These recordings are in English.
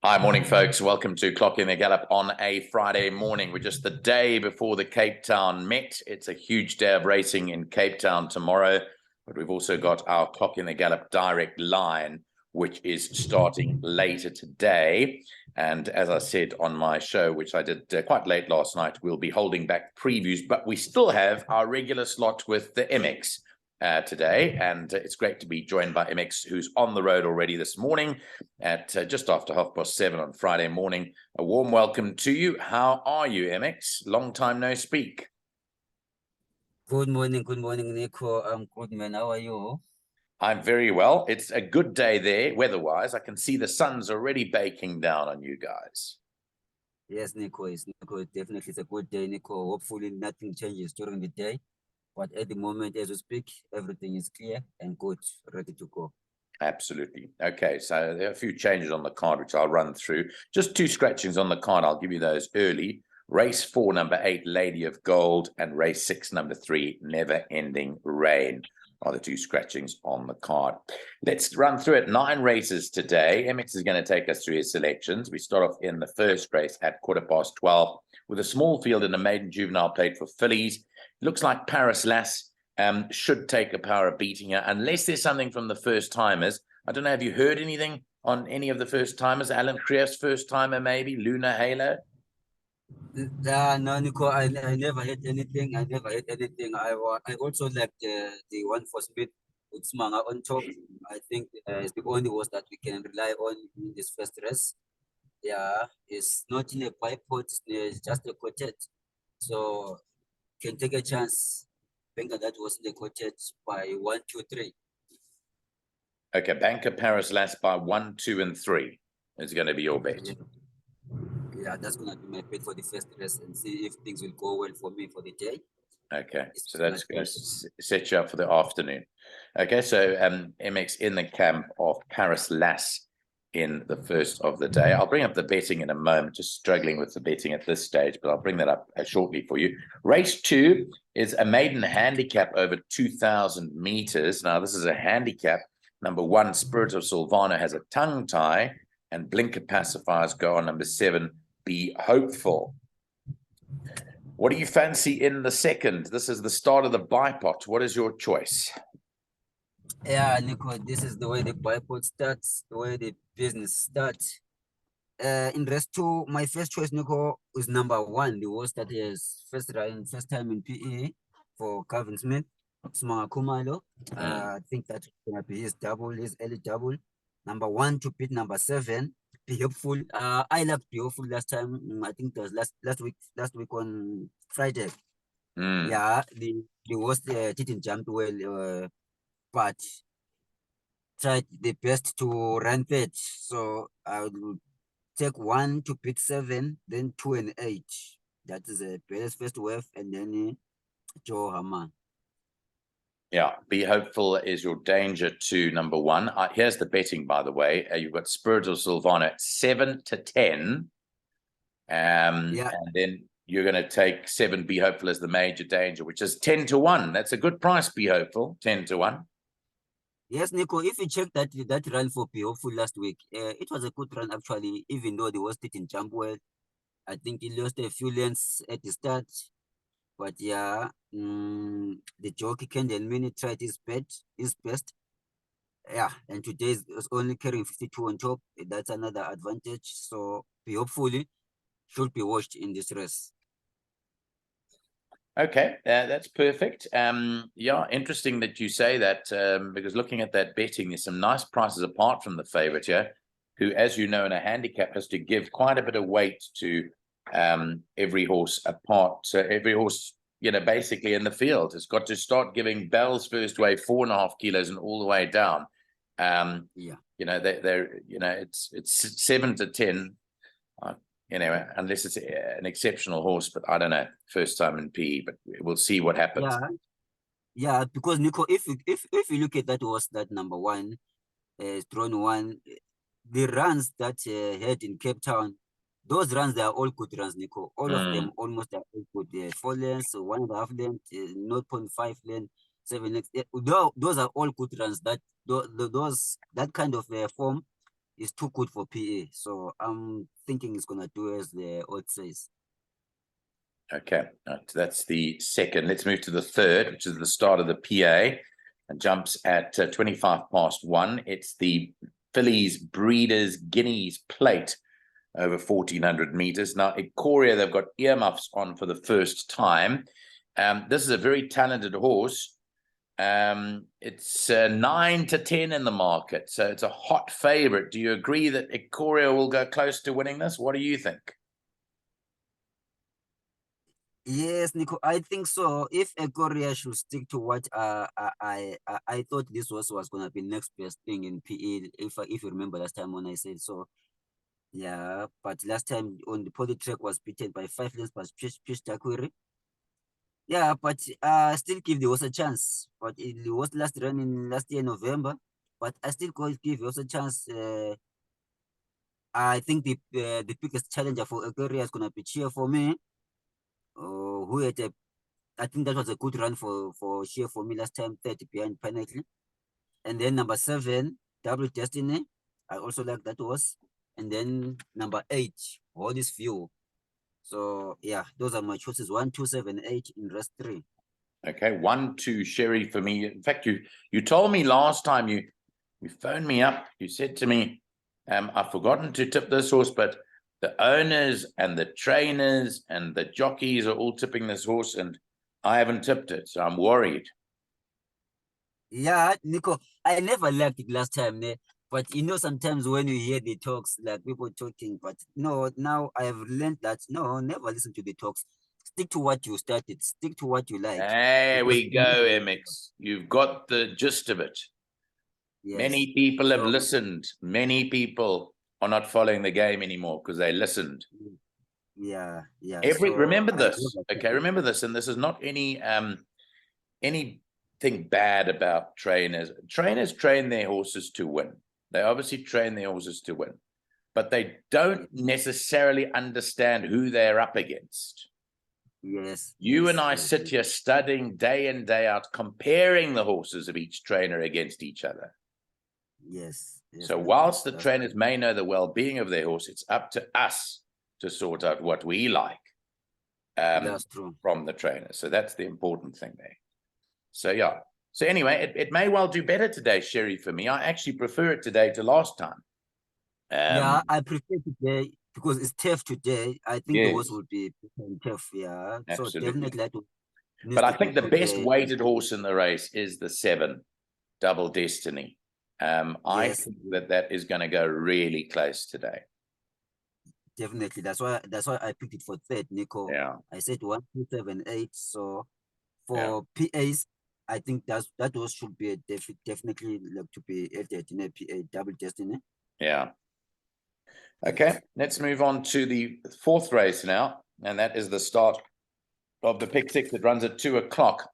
Hi, morning, folks. Welcome to Clock in the Gallop on a Friday morning. We're just the day before the Cape Town Met. It's a huge day of racing in Cape Town tomorrow, but we've also got our Clock in the Gallop direct line, which is starting later today. And as I said on my show, which I did quite late last night, we'll be holding back previews, but we still have our regular slot with the MX today. And it's great to be joined by MX, who's on the road already this morning at just after 7:30 on Friday morning. A warm welcome to you. How are you, MX? Long time no speak. Good morning, Nico. I'm good, man. How are you? I'm very well. It's a good day there, weather-wise. I can see the sun's already baking down on you guys. Yes, Nico. Definitely it's a good day, Nico. Hopefully nothing changes during the day. But at the moment, as we speak, everything is clear and good, ready to go. Absolutely. Okay, so there are a few changes on the card, which I'll run through. Just two scratchings on the card. I'll give you those early. Race 4, number 8, Lady of Gold, and race 6, number 3, Never Ending Rain are the two scratchings on the card. Let's run through it. 9 races today. MX is going to take us through his selections. We start off in the first race at 12:15 with a small field in a maiden juvenile plate for fillies. Looks like Paris Lass should take a power of beating her, unless there's something from the first timers. I don't know. Have you heard anything on any of the first timers? Alan Creef's first timer, maybe Luna Halo. No, Nico. I never had anything. I also like the one for Smith with Smanga on top. I think it's the only horse that we can rely on in this first race. Yeah, it's not in a bipod. It's just a quartet. So can take a chance. Banker that was in the quartet by 1, 2, 3. Okay, Banker Paris Lass by 1, 2, and 3 is going to be your bet. Yeah, that's going to be my bet for the first race and see if things will go well for me for the day. Okay, so that's going to set you up for the afternoon. Okay, so MX in the camp of Paris Lass in the first of the day. I'll bring up the betting in a moment, just struggling with the betting at this stage, but I'll bring that up shortly for you. Race 2 is a maiden handicap over 2,000 meters. Now, this is a handicap. Number 1, Spirit of Silvano, has a tongue tie, and Blinker Pacifiers go on number 7, Be Hopeful. What do you fancy in the second? This is the start of the bipod. What is your choice? Yeah, Nico, this is the way the bipod starts, the way the business starts. In race 2, my first choice, Nico, is number 1. The horse that is first time in PE for Calvin Smith, Smanga Kumalo. I think that's gonna be his early double. Number 1 to beat number 7. Be Hopeful. I loved Be Hopeful last time. I think it was last week on Friday. Yeah, the horse didn't jump well, but tried the best to run third. So I would take 1 to beat 7, then 2 and 8. That is a best first wave, and then Joe Hammer. Yeah, Be Hopeful is your danger to number 1. Here's the betting, by the way. You've got Spirit of Silvano at 7 to 10. And then you're going to take 7 Be Hopeful as the major danger, which is 10 to 1. That's a good price, Be Hopeful, 10 to 1. Yes, Nico, if you check that run for Be Hopeful last week, it was a good run, actually, even though the horse didn't jump well. I think he lost a few lengths at the start. But yeah, the jockey Kendall Mini tried his best. Yeah, and today is only carrying 52 on top. That's another advantage. So Be Hopefully should be watched in this race. Okay, that's perfect. Yeah, interesting that you say that, because looking at that betting, there's some nice prices apart from the favorite here, who, as you know, in a handicap has to give quite a bit of weight to every horse apart. So every horse, basically in the field has got to start giving Bell's first wave 4.5 kilos and all the way down. It's 7 to 10. Anyway, unless it's an exceptional horse, but I don't know, first time in PE, but we'll see what happens. Yeah, because Nico, if you look at that horse, that number 1, drawn 1, the runs that had in Cape Town, those runs, they are all good runs, Nico. All of them almost are all good. 4 lengths, 1.5 length, 0.5 length, 7 lengths. Those are all good runs. That kind of form is too good for PA. So I'm thinking it's gonna do as the odds says. Okay, that's the second. Let's move to the third, which is the start of the PA, and jumps at 1:25. It's the Fillies Breeders Guineas Plate over 1,400 meters. Now, at Korea, they've got earmuffs on for the first time. This is a very talented horse. It's 9 to 10 in the market, so it's a hot favorite. Do you agree that Korea will go close to winning this? What do you think? Yes, Nico, I think so. If Korea should stick to what I thought this was gonna be next best thing in PE. If you remember last time when I said so, yeah. But last time on the podium track was beaten by 5 lengths by Pish Takwiri. Yeah, but still give the horse a chance. But it was last run in last year November. But I still give horse a chance. I think the biggest challenger for Korea is gonna be Cheer for me. Who had a I think that was a good run for Sheer for me last time, 30 behind penalty. And then number 7, Double Destiny. I also like that horse. And then number 8, All This View. So yeah, those are my choices. 1, 2, 7, 8 in rest 3. Okay, 1, 2, Sherry for me. In fact, you told me last time you phoned me up. You said to me, I've forgotten to tip this horse, but the owners and the trainers and the jockeys are all tipping this horse, and I haven't tipped it, so I'm worried. Yeah, Nico, I never liked it last time, but sometimes when you hear the talks, like people talking, but no, now I have learned that no, never listen to the talks. Stick to what you started, stick to what you like. There Because we go, MX. You've got the gist of it. yes. Many people have listened. Many people are not following the game anymore because they listened. Yeah. Remember this, okay? Remember this, and this is not anything bad about trainers. Trainers train their horses to win. They obviously train their horses to win, but they don't necessarily understand who they're up against. Yes. You and I sit here studying day in, day out, comparing the horses of each trainer against each other. Yes. So whilst the trainers may know the well-being of their horse, it's up to us to sort out what we like that's true. from the trainer. So that's the important thing there. So yeah. So anyway, it may well do better today, Sherry, for me. I actually prefer it today to last time. Yeah, I prefer today because it's tough today. I think the horse would be tough. Yeah, absolutely. So definitely. But I think the best weighted horse in the race is the 7, Double Destiny. I think that is going to go really close today. Definitely. That's why I picked it for third, Nico. Yeah. I said 1, 2, 7, 8. So for PAs, I think that horse should be definitely like to be added in a PA Double Destiny. Yeah. Okay, let's move on to the 4th race now, and that is the start of the pick 6 that runs at 2:00.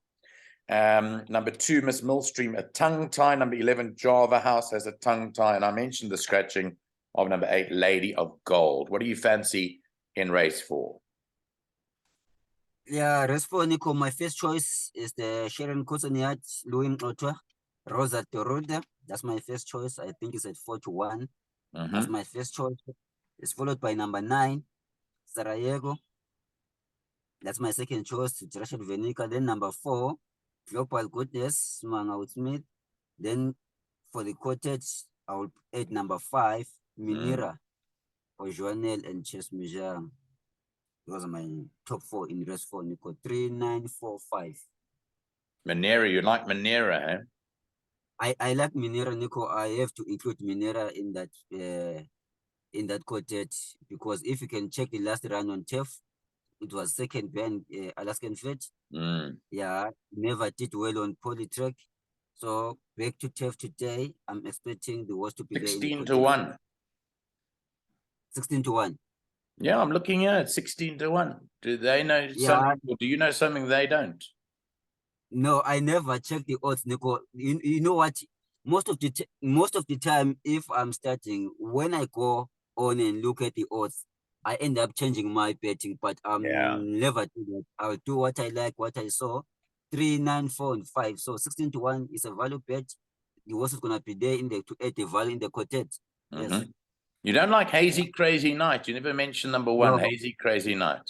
Number 2, Miss Millstream, a tongue tie. Number 11, Java House has a tongue tie, and I mentioned the scratching of number 8, Lady of Gold. What do you fancy in race 4? Yeah, race 4, Nico. My first choice is the Sharon Kosoniat, Louis Otwa, Rosa Toroda. That's my first choice. I think it's at 4-1. That's my first choice. It's followed by number 9, Sarajevo. That's my second choice, Rashid Venica. Then number 4, Global Goodness, Manga Smith. Then for the cottage, I will add number 5, Minira, or Joanel and Chess Mijang. Those are my top 4 in race 4, Nico. 3, 9, 4, 5. Minera, you like Minera, eh? I like Minera, Nico. I have to include Minera in that quartet because if you can check the last run on turf, it was second behind Alaskan Fetch. Yeah, never did well on poly track. So back to turf today. I'm expecting the horse to be 16-1. 16-1. Yeah, I'm looking at it. 16-1. Do they know something? Or do you know something they don't? No, I never check the odds, Nico. You know what? Most of the time, if I'm starting, when I go on and look at the odds, I end up changing my betting, but never do that. I'll do what I like, what I saw. 3, 9, 4, and 5. So 16-1 is a value bet. The horse is gonna be there to add the value in the quartet. Yes. You don't like Hazy Crazy Night. You never mentioned number one, No. Hazy Crazy Night.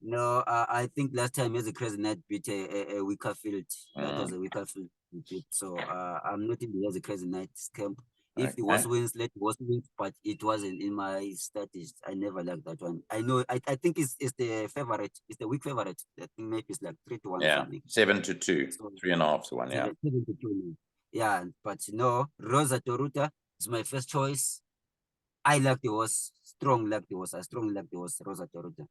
No, I think last time as a crazy night beat a weaker field. That was a weaker field. So I'm not in the as a crazy night camp. If the horse Okay. wins, let the horse win, but it wasn't in my strategy. I never liked that one. I know I think it's the favorite, it's the weak favorite. I think maybe it's like 3-1 or Yeah, something. 7-2, So 3.5-1. Yeah. 7-2. Yeah, but no, Rosa Toruta is my first choice. I like the horse, strong like the horse. I strongly like the horse, Rosa Toruta.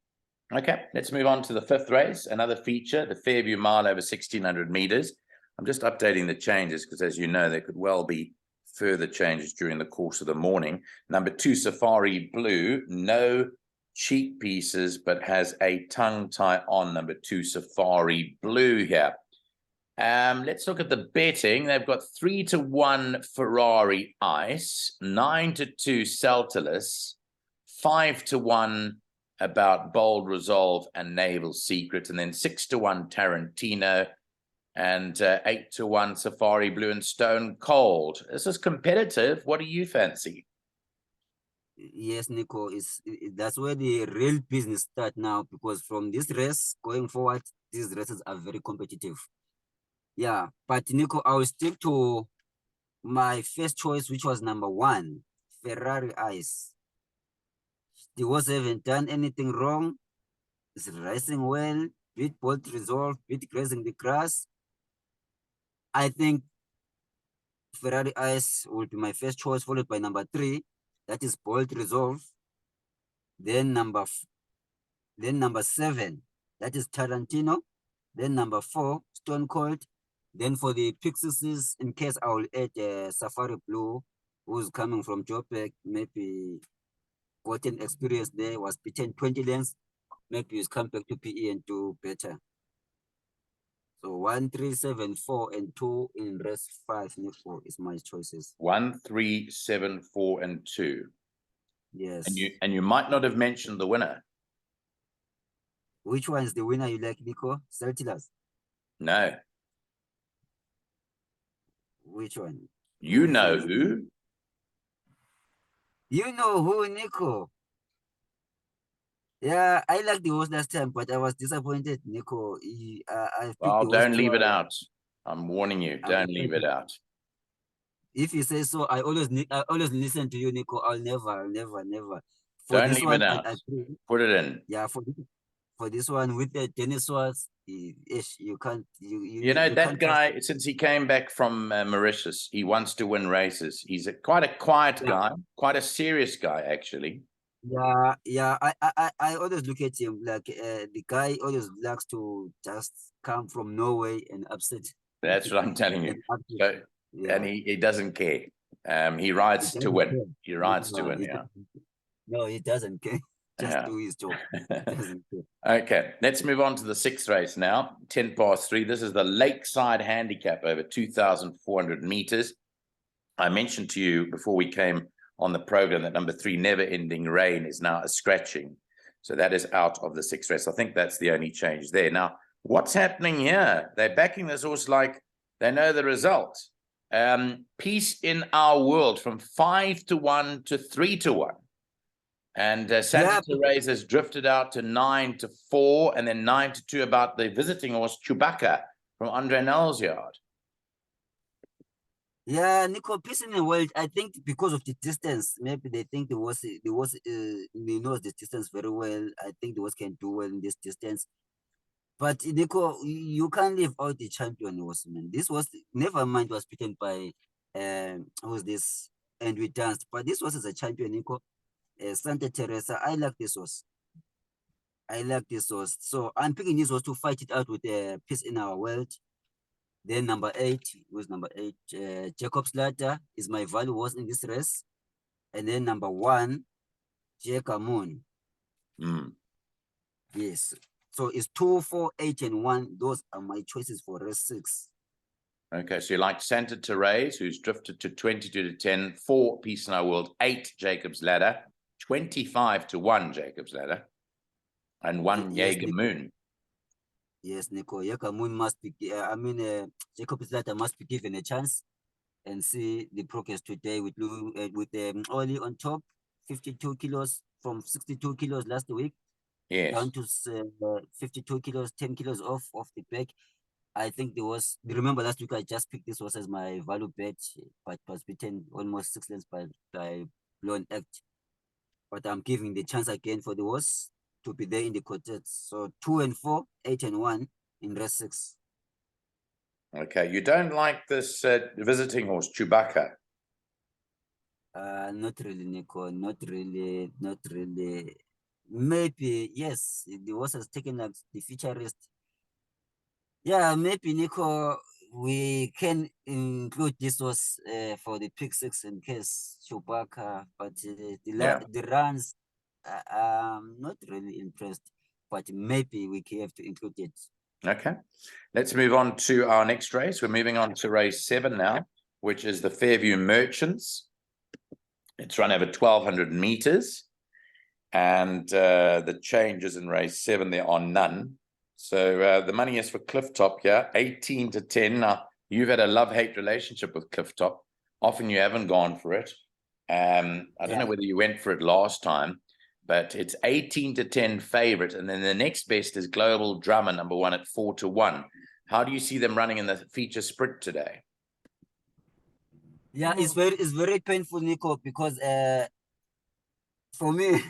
Okay, let's move on to the fifth race, another feature, the Fairview Mile over 1,600 meters. I'm just updating the changes because, as you know, there could well be further changes during the course of the morning. Number 2, Safari Blue, no cheek pieces, but has a tongue tie on number 2, Safari Blue here. Let's look at the betting. They've got 3-1 Ferrari Ice, 9-2 Celtilus, 5-1 about Bold Resolve and Naval Secret, and then 6-1 Tarantino, and 8-1 Safari Blue and Stone Cold. This is competitive. What do you fancy? Yes, Nico, that's where the real business start now, because from this race going forward, these races are very competitive. Yeah, but Nico, I will stick to my first choice, which was number 1, Ferrari Ice. The horse haven't done anything wrong. It's racing well, beat Bolt Resolve, beat Grazing the Grass. I think Ferrari Ice will be my first choice, followed by number 3, that is Bolt Resolve. Then number 7, that is Tarantino. Then number 4, Stone Cold. Then for the Pixies, in case I will add Safari Blue, who's coming from Joburg, maybe gotten experience there, was beaten 20 lengths, maybe he's come back to PE and do better. So 1, 3, 7, 4, and 2 in race 5, Nico, is my choices. 1, 3, 7, 4, and 2. Yes. And you might not have mentioned the winner. Which one is the winner you like, Nico? Celtilas? No. Which one? You know who? You know who, Nico? Yeah, I like the horse last time, but I was disappointed, Nico. I picked the horse. Don't leave it out. I'm warning you. Don't leave it out. If you say so, I always listen to you, Nico. I'll never. For Don't this leave one, it out. Put it in. Yeah, for this one with the Dennis Swartz, you can't. You know, that guy, since he came back from Mauritius, he wants to win races. He's quite a quiet guy, quite a serious guy, actually. Yeah. I always look at him like the guy always likes to just come from Norway and upset. That's what I'm telling you. So, yeah. And he doesn't care. He rides to win. Care. He rides to win, yeah. No, he doesn't care. Just do his job. Doesn't care. Okay, let's move on to the sixth race now. 3:10. This is the Lakeside Handicap over 2,400 meters. I mentioned to you before we came on the program that number 3, Never Ending Rain, is now a scratching. So that is out of the sixth race. I think that's the only change there. Now, what's happening here? They're backing this horse like they know the result. Peace in Our World from 5-1 to 3-1. And Santa Teresa has drifted out to 9-4, and then 9-2 about the visiting horse Chewbacca from Andre Nell's yard. Yeah, Nico, Peace in the World, I think because of the distance, maybe they think he knows the distance very well. I think the horse can do well in this distance. But Nico, you can't leave out the champion horse, man. This was, never mind, was beaten by who's this? And we danced. But this was a champion, Nico. Santa Teresa. I like this horse. So I'm picking this horse to fight it out with Peace in Our World. Then number 8, who's number 8? Jacob's Ladder is my value horse in this race. And then number 1, Jeka Moon. Yes. So it's 2, 4, 8, and 1. Those are my choices for race 6. Okay, so you like Santa Teresa, who's drifted to 22-10, 4 Peace in Our World, 8 Jacob's Ladder, 25-1 Jacob's Ladder, and 1 Jaeger Moon. Yes, Nico. Jaeger Moon must be. Jacob's Ladder must be given a chance. and see the progress today with Oli on top, 52 kilos from 62 kilos last week Yes. down to 52 kilos, 10 kilos off the back. I think there was, remember last week I just picked this horse as my value bet, but was beaten almost 6 lengths by Blown Act. But I'm giving the chance again for the horse to be there in the quartets. So 2 and 4, 8 and 1 in race 6. Okay, you don't like this visiting horse, Chewbacca? Not really, Nico. Not really. Not really. Maybe yes. The horse has taken up the futurist. Yeah, maybe Nico. We can include this horse for the pick 6 in case Chewbacca, but the runs, I'm not really impressed. But maybe we have to include it. Okay, let's move on to our next race. We're moving on to race 7 now, which is the Fairview Merchants. It's run over 1,200 meters, and the changes in race 7, there are none. So the money is for Cliff Top here, 18 to 10. Now, you've had a love-hate relationship with Cliff Top. Often you haven't gone for it. I don't know whether you went for it last time, but it's 18 to 10 favorite. And then the next best is Global Drummer, number 1 at 4 to 1. How do you see them running in the feature sprint today? Yeah, it's very painful, Nico, because for me,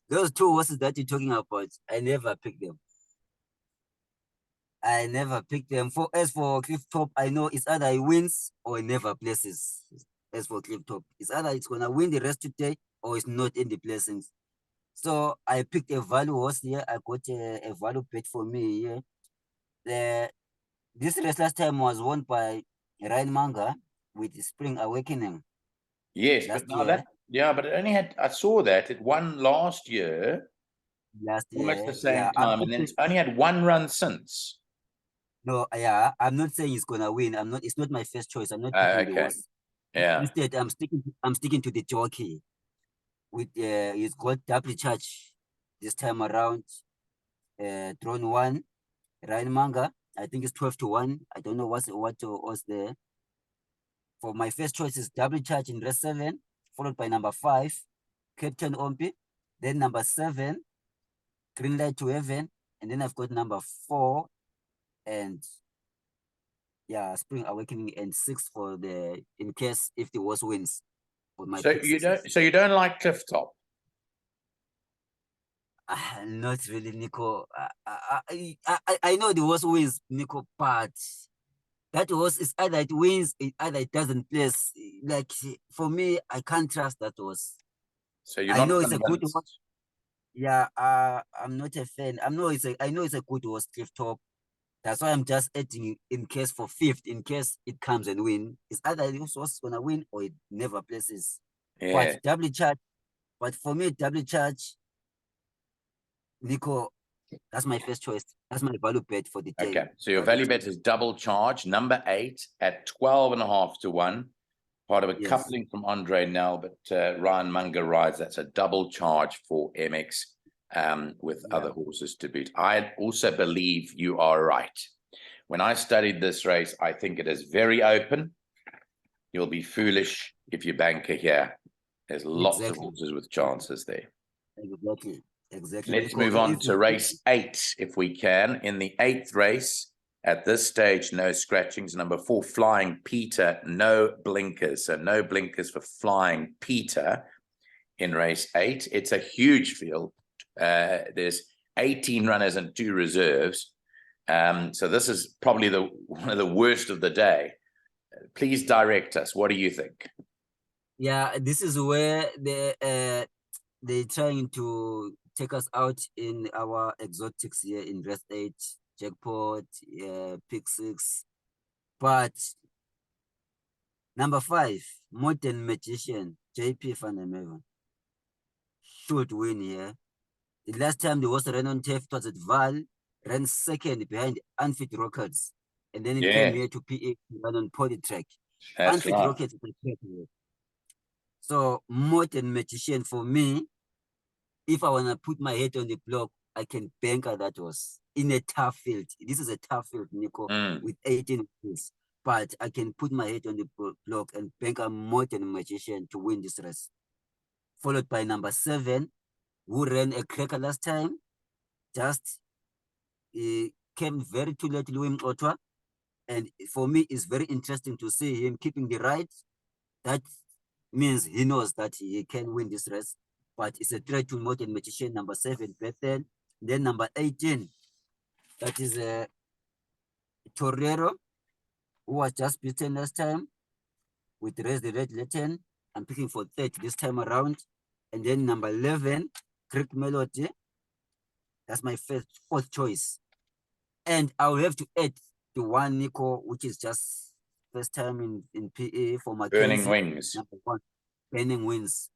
those two horses that you're talking about, I never picked them. I never picked them. As for Cliff Top, I know it's either he wins or he never places. As for Cliff Top, it's either it's gonna win the rest today or it's not in the placings. So I picked a value horse here. I got a value bet for me here. This race last time was won by Ryan Manga with Spring Awakening. Yes, but but it only had, I saw that it won last year. Almost the same time, and then it's only had one run since. No, yeah, I'm not saying it's gonna win. It's not my first choice. I'm not picking the horse. Yeah. Instead, I'm sticking to the jockey. With he's got double charge this time around. Drawn 1, Ryan Manga. I think it's 12 to 1. I don't know what was there. For my first choice is double charge in race 7, followed by number 5, Captain Ompi. Then number 7, Green Light to Heaven, and then I've got number 4 and Spring Awakening and 6 for the in case if the horse wins. For my so you don't like Cliff Top? Not really, Nico. I know the horse wins, Nico, but that horse is either it wins, either it doesn't place. Like for me, I can't trust that horse. So you're not it's a good horse. Yeah, I'm not a fan. I know it's a good horse, Cliff Top. That's why I'm just adding in case for 5th, in case it comes and win. It's either the horse is gonna win or it never places. Yeah. But double charge. But for me, double charge, Nico, that's my first choice. That's my value bet for the day. Okay, so your value bet is double charge, number 8 at 12.5 to 1. Part of a coupling from Andre Nell, but Ryan Munger rides. That's a double charge for MX with other horses to boot. I also believe you are right. When I studied this race, I think it is very open. You'll be foolish if you banker here. There's lots of horses with chances there. Exactly. Let's move on to race 8, if we can. In the 8th race, at this stage, no scratchings. Number 4, Flying Peter, no blinkers. So no blinkers for Flying Peter in race 8. It's a huge field. There's 18 runners and 2 reserves. So this is probably one of the worst of the day. Please direct us. What do you think? Yeah, this is where they're trying to take us out in our exotics here in race 8, jackpot, pick 6. But number 5, Modern Magician, JP Van der Merwe, should win here. The last time there was a run on turf, it was at Val, ran 2nd behind Unfit Rockets, and then it came here to PA to run on Poly Track. Unfit Rockets is a track here. So Modern Magician for me, if I want to put my head on the block, I can bank that horse in a tough field. This is a tough field, Nico, with 18 horses. but I can put my head on the block and bank a modern magician to win this race. Followed by number 7, who ran a cracker last time, just came very too late, Louis Otwa. And for me, it's very interesting to see him keeping the right. That means he knows that he can win this race, but it's a threat to modern magician, number 7, Bethel. Then number 18, that is a Torero, who was just beaten last time with Raise the Red Latin. I'm picking for 30 this time around. And then number 11, Greek Melody. That's my fourth choice. And I'll have to add the one, Nico, which is just first time in PA for my Burning Wings. Number 1, Burning Wings.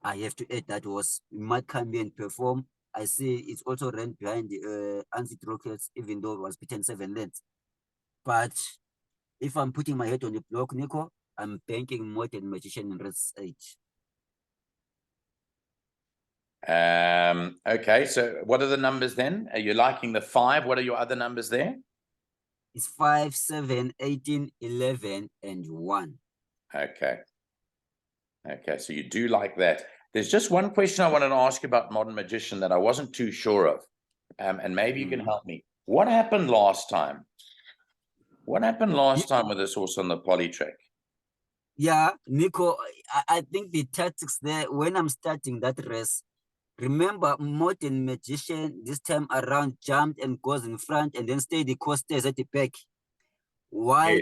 I have to add that was might come and perform. I see it's also ran behind the Unfit Rockets, even though it was beaten 7 lengths. But if I'm putting my head on the block, Nico, I'm banking Modern Magician in race 8. Okay, so what are the numbers then? Are you liking the 5? What are your other numbers there? It's 5, 7, 18, 11, and 1. Okay. Okay, so you do like that. There's just one question I wanted to ask you about Modern Magician that I wasn't too sure of. And maybe you can help me. What happened last time? What happened last time with this horse on the poly track? Yeah, Nico, I think the tactics there, when I'm starting that race, remember Modern Magician this time around jumped and goes in front and then stay the course stays at the back. While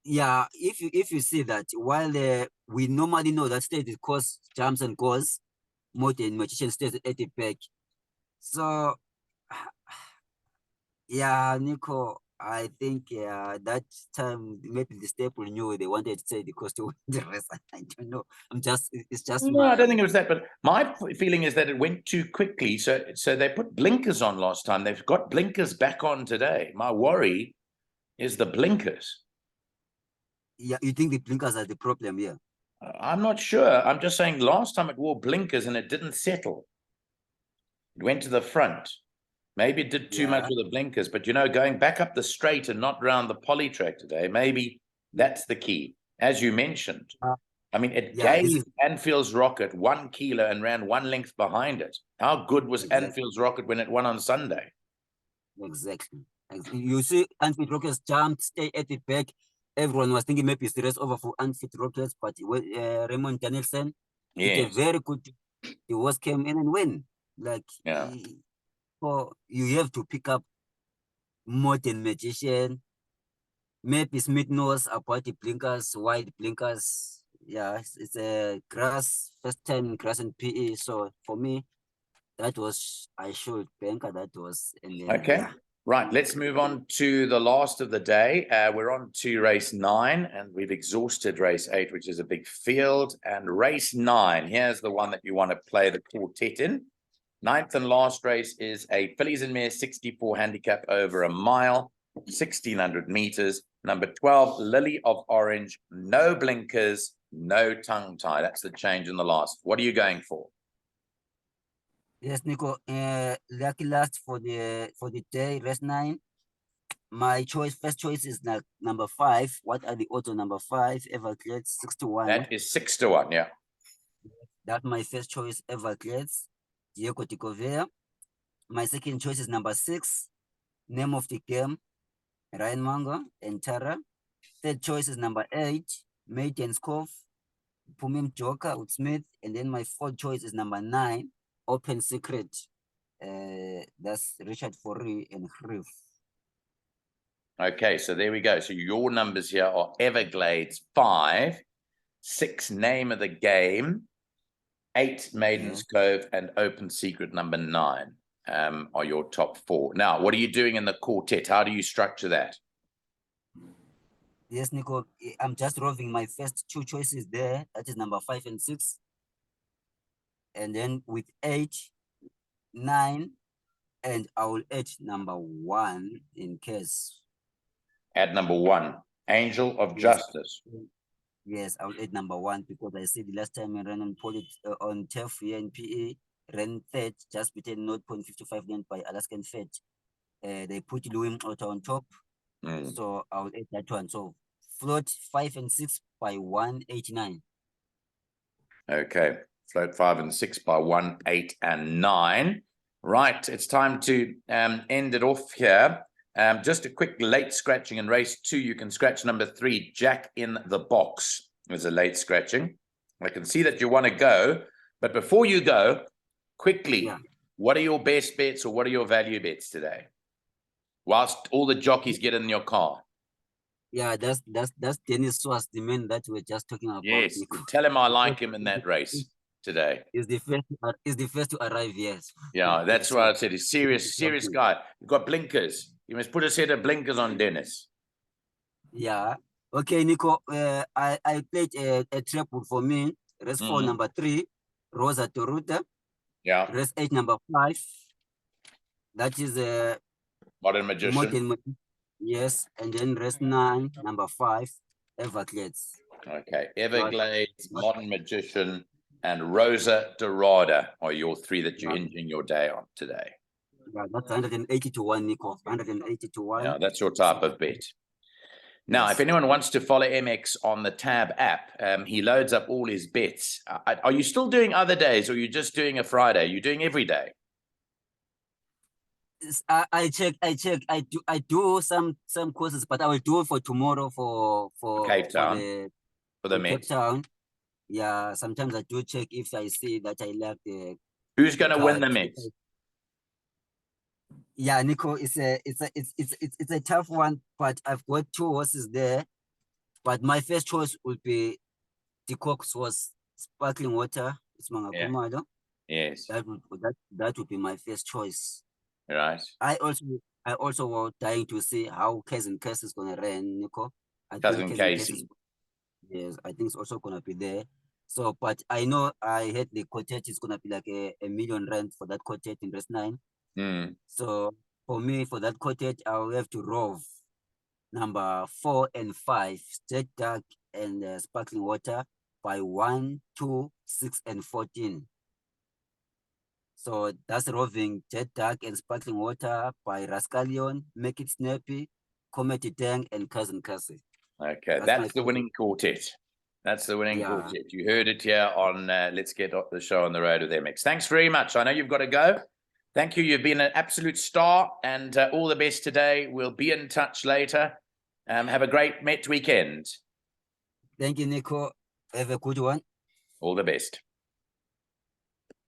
yeah, if you see that, while we normally know that stay the course jumps and goes, Modern Magician stays at the back. So yeah, Nico, I think that time maybe the staple knew they wanted to say the course to win the rest. I don't know. It's just no, I don't think it was that, but my feeling is that it went too quickly. So they put blinkers on last time. They've got blinkers back on today. My worry is the blinkers. Yeah, you think the blinkers are the problem here? I'm not sure. I'm just saying last time it wore blinkers and it didn't settle. It went to the front. Maybe it did too much with the blinkers, but going back up the straight and not round the poly track today, maybe that's the key. As you mentioned, I mean, it gave Anfield's Rocket 1 kilo and ran 1 length behind it. How good was Anfield's Rocket when it won on Sunday? Exactly. You see, Unfit Rockets jumped, stay at the back. Everyone was thinking maybe it's the race over for Unfit Rockets, but Raymond Danielson did a very good job. The horse came in and win. Like, so you have to pick up Modern Magician. Maybe Smith knows about the blinkers, wide blinkers. Yeah, it's a grass, first time grass and PE. So for me, that was, I should banker that was. And then, okay. Right, let's move on to the last of the day. We're on to race 9, and we've exhausted race 8, which is a big field. And race 9, here's the one that you want to play the quartet in. 9th and last race is a fillies and mares 64 handicap over a mile, 1,600 meters. Number 12, Lily of Orange, no blinkers, no tongue tie. That's the change in the last. What are you going for? Yes, Nico. Lucky last for the day, race 9. My first choice is number 5. What are the auto number 5? Everclear 61. That is 6 to 1, yeah. That's my first choice, Everclear, Diego Ticovea. My second choice is number 6, Name of the Game, Ryan Mango and Tara. Third choice is number 8, Maiden's Cove, Pumim Joker with Smith. And then my fourth choice is number 9, Open Secret. That's Richard Forey and Griff. Okay, so there we go. So your numbers here are Everglades 5, 6 Name of the Game, 8 Maiden's Cove, and Open Secret number 9 are your top 4. Now, what are you doing in the quartet? How do you structure that? Yes, Nico, I'm just roving my first 2 choices there. That is number 5 and 6. And then with 8, 9, and I will add number 1 in case. Add number 1, Angel of Justice. Yes, I will add number 1 because I see the last time I ran on turf here in PE, ran third, just between 0.55 length by Alaskan Fed. They put Louis Otter on top. So I'll add that one. So float 5 and 6 by 189. Okay, float 5 and 6 by 1, 8, and 9. Right, it's time to end it off here. Just a quick late scratching in race 2. You can scratch number 3, Jack in the Box. There's a late scratching. I can see that you want to go, but before you go, quickly, what are your best bets or what are your value bets today? Whilst all the jockeys get in your car. Yeah, that's Dennis Swas, the man that we were just talking about. Yes, Nico. tell him I like him in that race today. Is the first to arrive, yes. Yeah, that's what I said. He's serious guy. You've got blinkers. You must put a set of blinkers on Dennis. Yeah. Okay, Nico. I played a triple for me. Race 4, number 3, Rosa Toruta. Yeah. Race 8, number 5. That is a Modern Magician. Yes, and then race 9, number 5, Everglades. Okay, Everglades, Modern Magician, and Rosa Dorada are your 3 that you're ending your day on today. Yeah, that's 180 to 1, Nico. 180 to 1. Yeah, that's your type of bet. Now, if anyone wants to follow MX on the Tab app, he loads up all his bets. Are you still doing other days, or are you just doing a Friday? You're doing every day? I check. I do some courses, but I will do it for tomorrow for Cape Town, for the Cape Mets. Town. Yeah, sometimes I do check if I see that I like the. Who's going to win the Mets? Yeah, Nico, it's a tough one, but I've got 2 horses there. But my first choice would be the Cox was Sparkling Water. It's Mangakumado. Yes. That would be my first choice. Right. I also was dying to see how Cousin Casey is gonna run, Nico. Cousin Casey. Yes, I think it's also gonna be there. So, but I know I heard the quartet is gonna be like a R1 million for that quartet in race 9. So for me, for that quartet, I'll have to rove number 4 and 5, Jet Dark and Sparkling Water by 1, 2, 6, and 14. So that's roving Jet Dark and Sparkling Water by Rascallion, Make It Snappy, Comet Tang, and Cousin Cassie. Okay, that's the winning quartet. That's the winning quartet. You heard it here on Let's Get the Show on the Road with MX. Thanks very much. I know you've got to go. Thank you. You've been an absolute star, and all the best today. We'll be in touch later. Have a great Met weekend. Thank you, Nico. Have a good one. All the best.